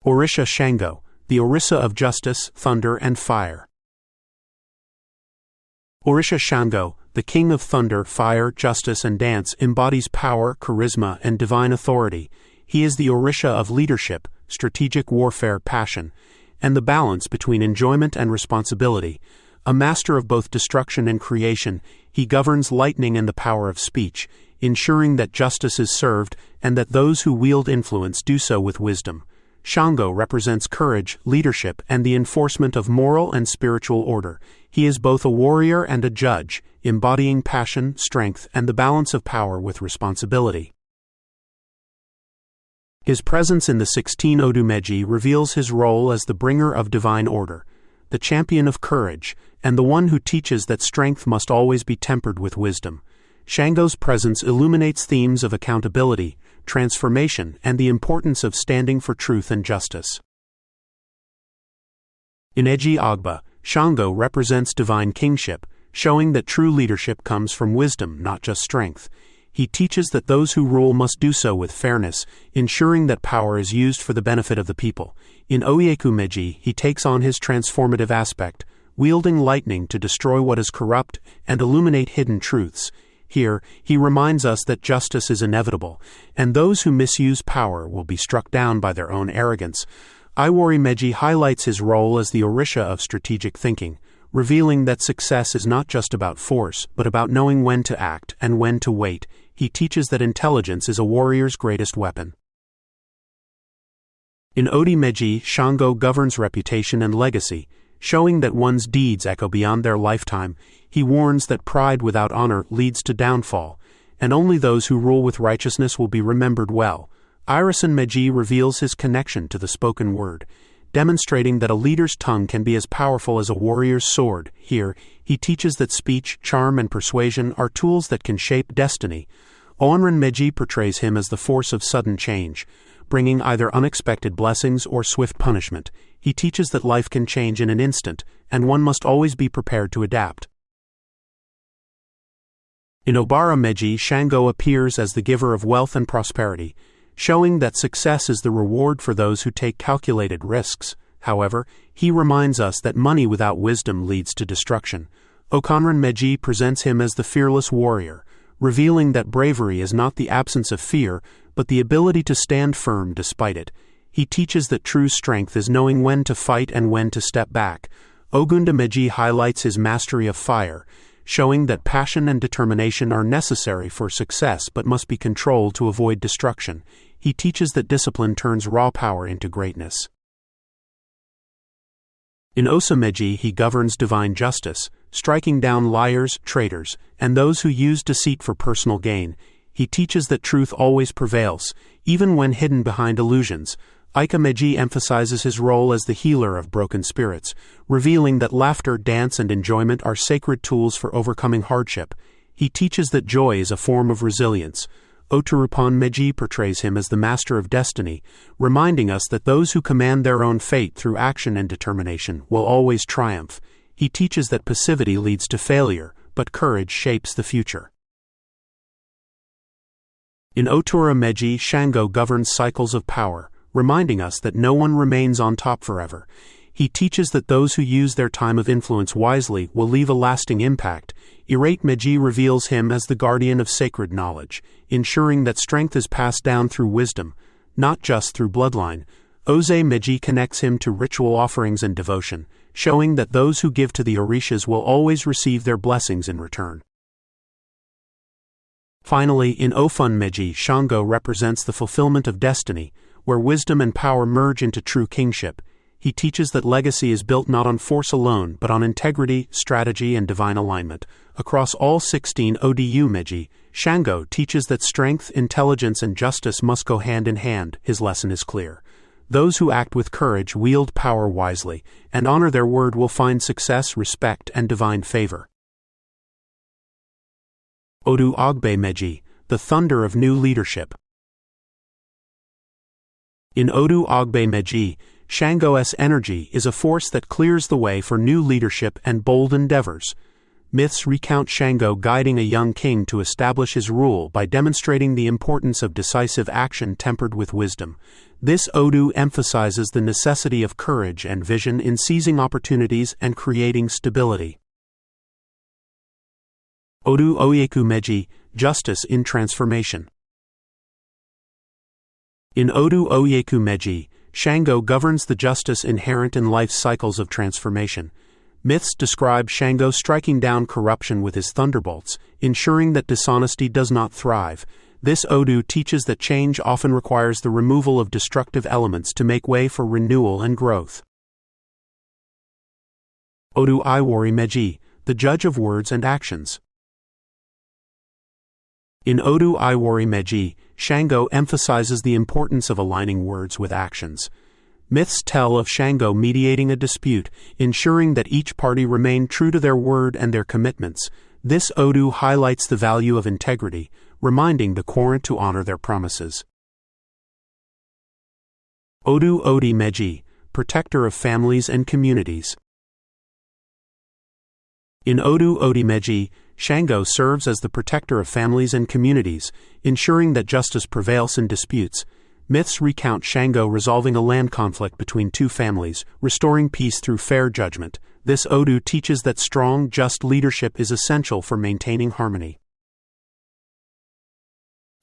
Orisha Shango, the Orisa of justice, thunder, and fire. Orisha Shango, the king of thunder, fire, justice, and dance, embodies power, charisma, and divine authority. He is the Orisha of leadership, strategic warfare, passion, and the balance between enjoyment and responsibility. A master of both destruction and creation, he governs lightning and the power of speech, ensuring that justice is served and that those who wield influence do so with wisdom. Chango represents courage, leadership, and the enforcement of moral and spiritual order. He is both a warrior and a judge, embodying passion, strength, and the balance of power with responsibility. His presence in the 16 Odumeji reveals his role as the bringer of divine order, the champion of courage, and the one who teaches that strength must always be tempered with wisdom. Shango's presence illuminates themes of accountability, transformation, and the importance of standing for truth and justice. In Eji Agba, Shango represents divine kingship, showing that true leadership comes from wisdom, not just strength. He teaches that those who rule must do so with fairness, ensuring that power is used for the benefit of the people. In Oyeku Meji, he takes on his transformative aspect, wielding lightning to destroy what is corrupt and illuminate hidden truths. Here, he reminds us that justice is inevitable, and those who misuse power will be struck down by their own arrogance. Iwari Meji highlights his role as the Orisha of strategic thinking, revealing that success is not just about force, but about knowing when to act and when to wait. He teaches that intelligence is a warrior's greatest weapon. In Odi Meji, Shango governs reputation and legacy, showing that one's deeds echo beyond their lifetime. He warns that pride without honor leads to downfall, and only those who rule with righteousness will be remembered well. Irison Meji reveals his connection to the spoken word, demonstrating that a leader's tongue can be as powerful as a warrior's sword. Here, he teaches that speech, charm, and persuasion are tools that can shape destiny. Onran Meji portrays him as the force of sudden change, bringing either unexpected blessings or swift punishment. He teaches that life can change in an instant, and one must always be prepared to adapt. In Obara Meji, Shango appears as the giver of wealth and prosperity, showing that success is the reward for those who take calculated risks. However, he reminds us that money without wisdom leads to destruction. Okanran Meji presents him as the fearless warrior, revealing that bravery is not the absence of fear, but the ability to stand firm despite it. He teaches that true strength is knowing when to fight and when to step back. Ogunda Meji highlights his mastery of fire, showing that passion and determination are necessary for success but must be controlled to avoid destruction. He teaches that discipline turns raw power into greatness. In Osa Meji, he governs divine justice, striking down liars, traitors, and those who use deceit for personal gain. He teaches that truth always prevails, even when hidden behind illusions. Ika Meji emphasizes his role as the healer of broken spirits, revealing that laughter, dance, and enjoyment are sacred tools for overcoming hardship. He teaches that joy is a form of resilience. Oturupan Meji portrays him as the master of destiny, reminding us that those who command their own fate through action and determination will always triumph. He teaches that passivity leads to failure, but courage shapes the future. In Otura Meji, Shango governs cycles of power, reminding us that no one remains on top forever. He teaches that those who use their time of influence wisely will leave a lasting impact. Irate Meji reveals him as the guardian of sacred knowledge, ensuring that strength is passed down through wisdom, not just through bloodline. Oze Meji connects him to ritual offerings and devotion, showing that those who give to the Orishas will always receive their blessings in return. Finally, in Ofun Meji, Shango represents the fulfillment of destiny, where wisdom and power merge into true kingship. He teaches that legacy is built not on force alone, but on integrity, strategy, and divine alignment. Across all 16 Odu Meji, Shango teaches that strength, intelligence, and justice must go hand in hand. His lesson is clear. Those who act with courage wield power wisely, and honor their word will find success, respect, and divine favor. Odu Agbe Meji, the thunder of new leadership. In Odu Agbe Meji, Shango's energy is a force that clears the way for new leadership and bold endeavors. Myths recount Ṣàngó guiding a young king to establish his rule by demonstrating the importance of decisive action tempered with wisdom. This Odu emphasizes the necessity of courage and vision in seizing opportunities and creating stability. Odu Oyeku Meji, Justice in Transformation. In Odu Oyeku Meji, Ṣàngó governs the justice inherent in life's cycles of transformation. Myths describe Ṣàngó striking down corruption with his thunderbolts, ensuring that dishonesty does not thrive. This Odu teaches that change often requires the removal of destructive elements to make way for renewal and growth. Odu Iwari Meji, the Judge of Words and Actions. In Odu Iwari Meji, Ṣàngó emphasizes the importance of aligning words with actions. Myths tell of Ṣàngó mediating a dispute, ensuring that each party remained true to their word and their commitments. This Odu highlights the value of integrity, reminding the quorant to honor their promises. Odu Odi Meji, Protector of Families and Communities. In Odu Odi Meji, Ṣàngó serves as the protector of families and communities, ensuring that justice prevails in disputes. Myths recount Ṣàngó resolving a land conflict between two families, restoring peace through fair judgment. This Odu teaches that strong, just leadership is essential for maintaining harmony.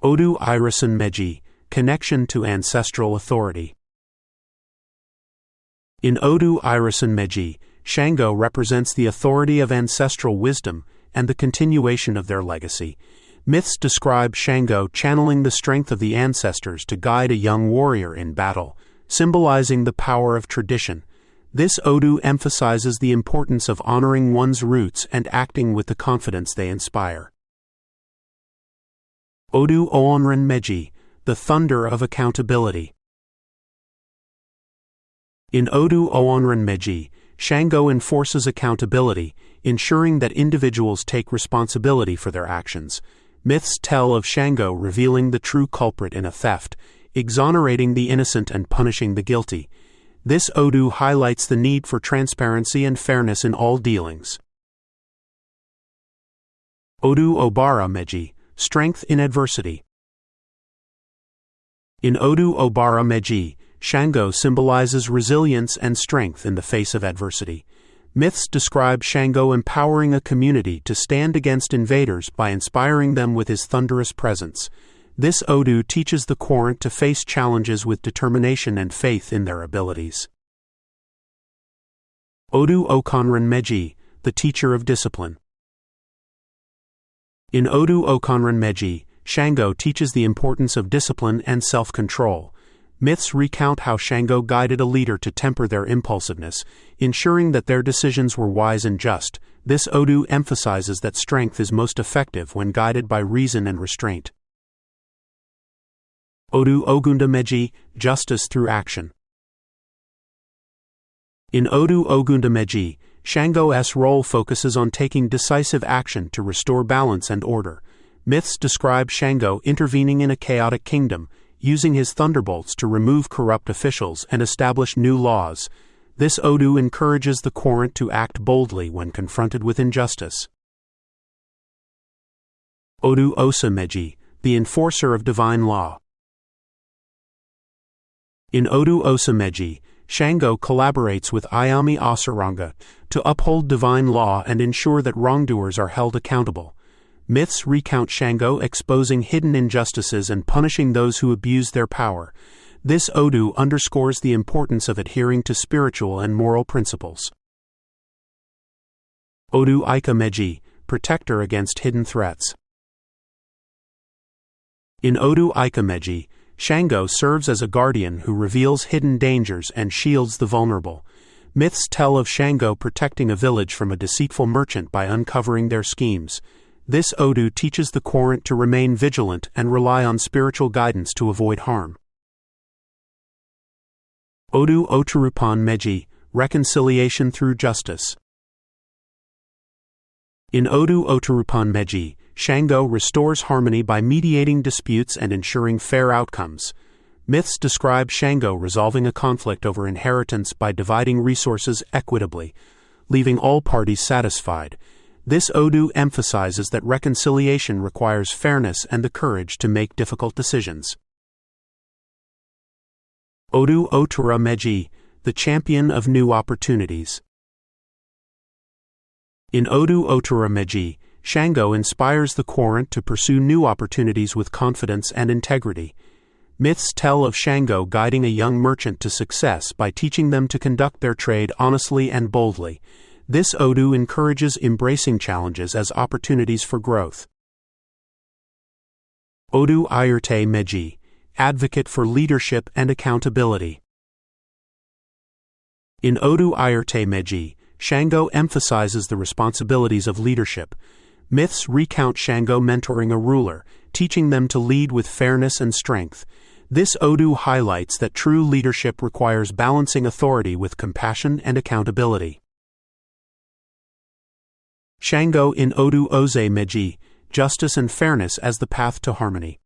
Odu Irisan Meji, Connection to Ancestral Authority. In Odu Irisan Meji, Ṣàngó represents the authority of ancestral wisdom and the continuation of their legacy. Myths describe Ṣàngó channeling the strength of the ancestors to guide a young warrior in battle, symbolizing the power of tradition. This Odu emphasizes the importance of honoring one's roots and acting with the confidence they inspire. Odu Oonran Meji, the Thunder of Accountability. In Odu Oonran Meji, Ṣàngó enforces accountability, ensuring that individuals take responsibility for their actions. Myths tell of Ṣàngó revealing the true culprit in a theft, exonerating the innocent and punishing the guilty. This Odu highlights the need for transparency and fairness in all dealings. Odu Obara Meji, Strength in Adversity. In Odu Obara Meji, Ṣàngó symbolizes resilience and strength in the face of adversity. Myths describe Ṣàngó empowering a community to stand against invaders by inspiring them with his thunderous presence. This Odu teaches the quorant to face challenges with determination and faith in their abilities. Odu Okonran Meji, the Teacher of Discipline. In Odu Okonran Meji, Ṣàngó teaches the importance of discipline and self-control. Myths recount how Ṣàngó guided a leader to temper their impulsiveness, ensuring that their decisions were wise and just. This Odu emphasizes that strength is most effective when guided by reason and restraint. Odu Ogunda Meji, Justice through Action. In Odu Ogunda Meji, Ṣàngó's role focuses on taking decisive action to restore balance and order. Myths describe Ṣàngó intervening in a chaotic kingdom, using his thunderbolts to remove corrupt officials and establish new laws. This Odu encourages the quorant to act boldly when confronted with injustice. Odu Osa Meji, the Enforcer of Divine Law. In Odu Osa Meji, Ṣàngó collaborates with Ayami Asaranga to uphold divine law and ensure that wrongdoers are held accountable. Myths recount Ṣàngó exposing hidden injustices and punishing those who abuse their power. This Odu underscores the importance of adhering to spiritual and moral principles. Odu Ika Meji, Protector against Hidden Threats. In Odu Ika Meji, Ṣàngó serves as a guardian who reveals hidden dangers and shields the vulnerable. Myths tell of Ṣàngó protecting a village from a deceitful merchant by uncovering their schemes. This Odu teaches the quorant to remain vigilant and rely on spiritual guidance to avoid harm. Odu Oturupan Meji, Reconciliation through Justice. In Odu Oturupan Meji, Ṣàngó restores harmony by mediating disputes and ensuring fair outcomes. Myths describe Ṣàngó resolving a conflict over inheritance by dividing resources equitably, leaving all parties satisfied. This Odu emphasizes that reconciliation requires fairness and the courage to make difficult decisions. Odu Otura Meji, the champion of new opportunities. In Odu Otura Meji, Ṣàngó inspires the Courant to pursue new opportunities with confidence and integrity. Myths tell of Ṣàngó guiding a young merchant to success by teaching them to conduct their trade honestly and boldly. This Odu encourages embracing challenges as opportunities for growth. Odu Ayurte Meji, advocate for leadership and accountability. In Odu Ayurte Meji, Ṣàngó emphasizes the responsibilities of leadership. Myths recount Ṣàngó mentoring a ruler, teaching them to lead with fairness and strength. This Odu highlights that true leadership requires balancing authority with compassion and accountability. Ṣàngó in Odu Oze Meji, justice and fairness as the path to harmony.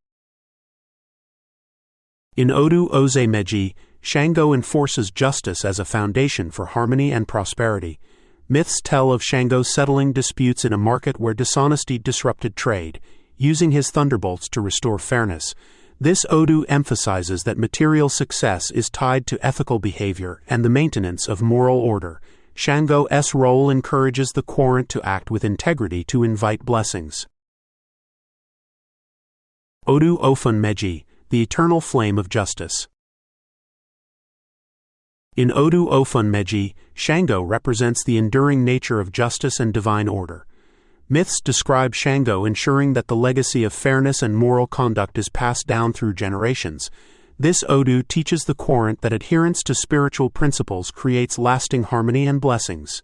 In Odu Oze Meji, Ṣàngó enforces justice as a foundation for harmony and prosperity. Myths tell of Ṣàngó settling disputes in a market where dishonesty disrupted trade, using his thunderbolts to restore fairness. This Odu emphasizes that material success is tied to ethical behavior and the maintenance of moral order. Ṣàngó's role encourages the Courant to act with integrity to invite blessings. Odu Ofun Meji, the eternal flame of justice. In Odu Ofun Meji, Ṣàngó represents the enduring nature of justice and divine order. Myths describe Ṣàngó ensuring that the legacy of fairness and moral conduct is passed down through generations. This Odu teaches the Courant that adherence to spiritual principles creates lasting harmony and blessings.